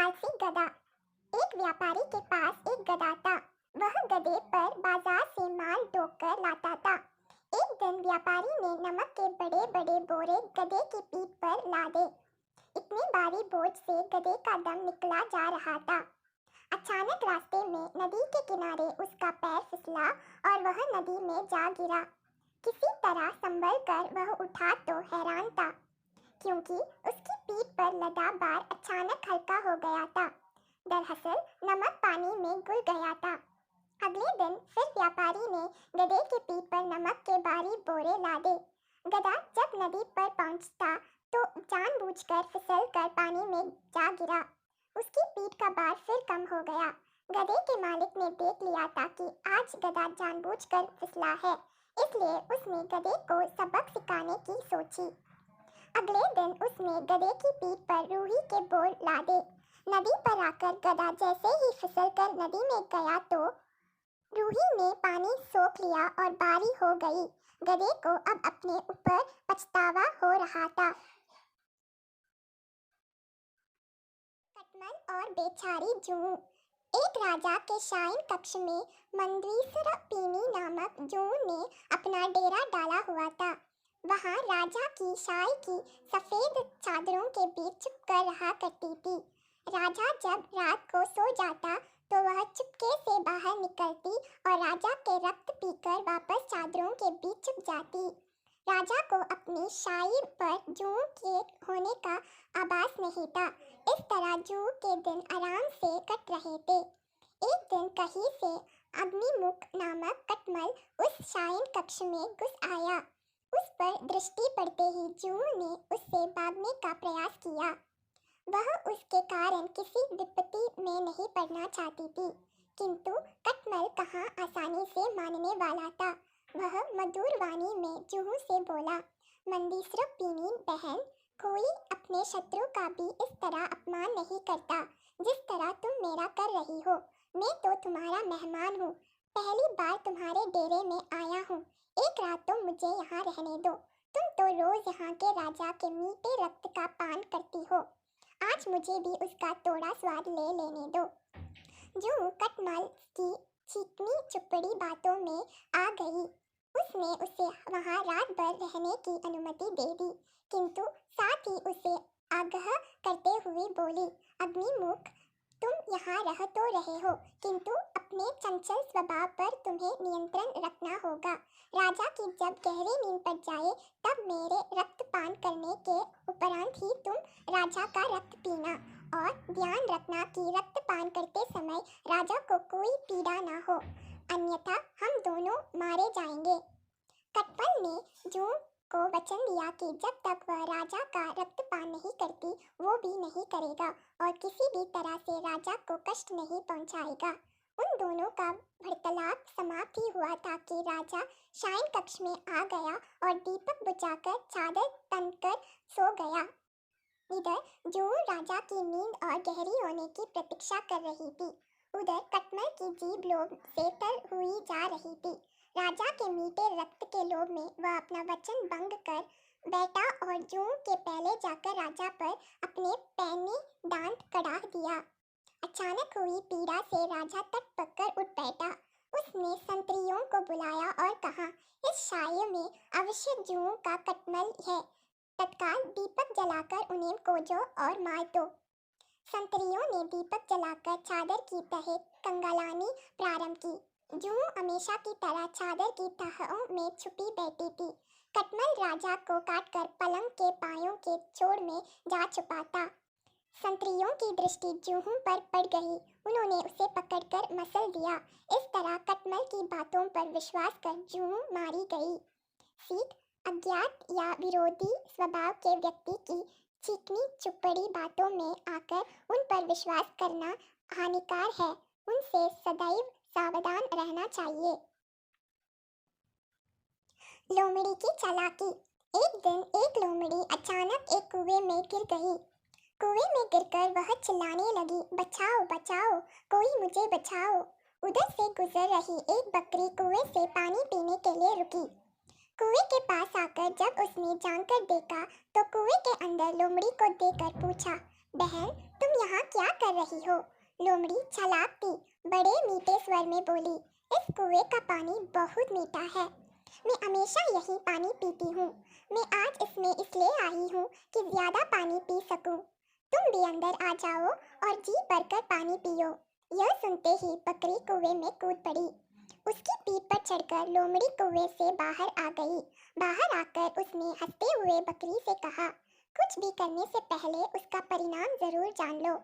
आलसी गधा। एक व्यापारी के पास एक गधा था। वह गधे पर बाजार से माल ढोकर लाता था। एक दिन व्यापारी ने नमक के बड़े बड़े बोरे गधे की पीठ पर लादे। इतने भारी बोझ से गधे का दम निकला जा रहा था। अचानक रास्ते में नदी के किनारे उसका पैर फिसला और वह नदी में जा गिरा। किसी तरह संभल कर वह उठा तो हैरान था, क्योंकि उसकी पीठ पर लदा भार अचानक हल्का हो गया था। दरअसल नमक पानी में घुल गया था। अगले दिन फिर व्यापारी ने गधे की पीठ पर नमक के भारी बोरे लादे। गधा जब नदी पर पहुंचता तो जानबूझकर फिसल कर पानी में जा गिरा। उसकी पीठ का भार फिर कम हो गया। गधे के मालिक ने देख लिया था कि आज गधा जानबूझकर फिसला है, इसलिए उसने गधे को सबक सिखाने की सोची। अगले दिन उसने गधे की पीठ पर रूही के बोर लादे। नदी पर आकर गधा जैसे ही फिसलकर नदी में गया तो रूही ने पानी सोख लिया और बारी हो गई। गधे को अब अपने ऊपर पछतावा हो रहा था। कटमल और बेचारी जूं। एक राजा के शायन कक्ष में मंदवीसरपिनी नामक जूं ने अपना डेरा डाला हुआ था। वहाँ राजा की शाही की सफेद चादरों के बीच चुप कर रहा करती थी। राजा जब रात को सो जाता तो वह चुपके से बाहर निकलती और राजा के रक्त पीकर वापस चादरों के बीच छुप जाती। राजा को अपनी शाही पर जूं के होने का आभास नहीं था। इस तरह जूं के दिन आराम से कट रहे थे। एक दिन कहीं से अग्निमुख नामक कटमल उस शायन कक्ष में घुस आया। उस पर दृष्टि पड़ते ही जूं ने उससे भागने का प्रयास किया। वह उसके कारण किसी विपत्ति में नहीं पड़ना चाहती थी, किंतु कटमल कहाँ आसानी से मानने वाला था। वह मधुर वाणी में जूं से बोला, मंदीसरपिनी बहन, कोई अपने शत्रु का भी इस तरह अपमान नहीं करता जिस तरह तुम मेरा कर रही हो। मैं तो तुम्हारा मेहमान हूँ, पहली बार तुम्हारे डेरे में आया हूँ। एक रात तो मुझे यहाँ रहने दो। तुम तो रोज यहाँ के राजा के मीठे रक्त का पान करती हो, आज मुझे भी उसका थोड़ा स्वाद ले लेने दो। जूं कटमल की चिकनी चुपड़ी बातों में आ गई। उसने उसे वहाँ रात भर रहने की अनुमति दे दी, किंतु साथ ही उसे आगाह करते हुए बोली, अग्निमुख, तुम यहाँ रह तो रहे हो, किंतु अपने चंचल स्वभाव पर तुम्हें नियंत्रण रखना होगा। राजा की जब गहरी नींद पड़ जाए तब मेरे रक्त पान करने के उपरांत ही तुम राजा का रक्त पीना, और ध्यान रखना कि रक्त पान करते समय राजा को कोई पीड़ा ना हो, अन्यथा हम दोनों मारे जाएंगे। कटमल ने जूं को वचन दिया कि जब तक वह राजा का रक्तपान नहीं करती वो भी नहीं करेगा और किसी भी तरह से राजा को कष्ट नहीं पहुंचाएगा। उन दोनों का वार्तालाप समाप्त ही हुआ था कि राजा शायन कक्ष में आ गया और दीपक बुझाकर चादर तनकर सो गया। इधर जूं राजा की नींद और गहरी होने की प्रतीक्षा कर रही थी, उधर कटमल की जीभ लोभ से तर हुई जा रही थी। राजा के मीठे रक्त के लोभ में वह अपना वचन भंग कर बैठा और जूं के पहले जाकर राजा पर अपने पैने दांत कड़ा दिया। अचानक हुई पीड़ा से राजा तट कर उठ बैठा। उसने संतरियों को बुलाया और कहा, इस शाही में अवश्य जूं का कटमल है, तत्काल दीपक जलाकर उन्हें खोजो और मार दो। संतरियों ने दीपक जलाकर चादर की तह कंगालानी प्रारंभ की। जूं हमेशा की तरह चादर की तहों में छुपी बैठी थी। कटमल राजा को काटकर पलंग के पायों के छोर में जा छुपा था। संतरियों की दृष्टि जूं पर पड़ गई। उन्होंने उसे पकड़कर मसल दिया। इस तरह कटमल की बातों पर विश्वास कर जूं मारी गई। सीख, अज्ञात या विरोधी स्वभाव के व्यक्ति की चिकनी चुपड़ी बातों में आकर उन पर विश्वास करना हानिकार है। उनसे सदैव सावधान रहना चाहिए। लोमड़ी की चालाकी। एक दिन एक लोमड़ी अचानक एक कुएं में गिर गई। कुएं में गिरकर वह चिल्लाने लगी, बचाओ बचाओ, कोई मुझे बचाओ। उधर से गुजर रही एक बकरी कुएं से पानी पीने के लिए रुकी। कुएं के पास आकर जब उसने जानकर देखा तो कुएं के अंदर लोमड़ी को देखकर पूछा, बहन, तुम यहाँ क्या कर कर रही हो? लोमड़ी चालाक थी, बड़े मीठे स्वर में बोली, इस कुएं का पानी बहुत मीठा है। मैं हमेशा यही पानी पीती हूँ। मैं आज इसमें इसलिए आई हूँ कि ज्यादा पानी पी सकूं। तुम भी अंदर आ जाओ और जी भरकर पानी पियो। यह सुनते ही बकरी कुएं में कूद पड़ी। उसकी पीठ पर चढ़कर लोमड़ी कुएं से बाहर आ गई। बाहर आकर उसने हंसते हुए बकरी से कहा, कुछ भी करने से पहले उसका परिणाम जरूर जान लो।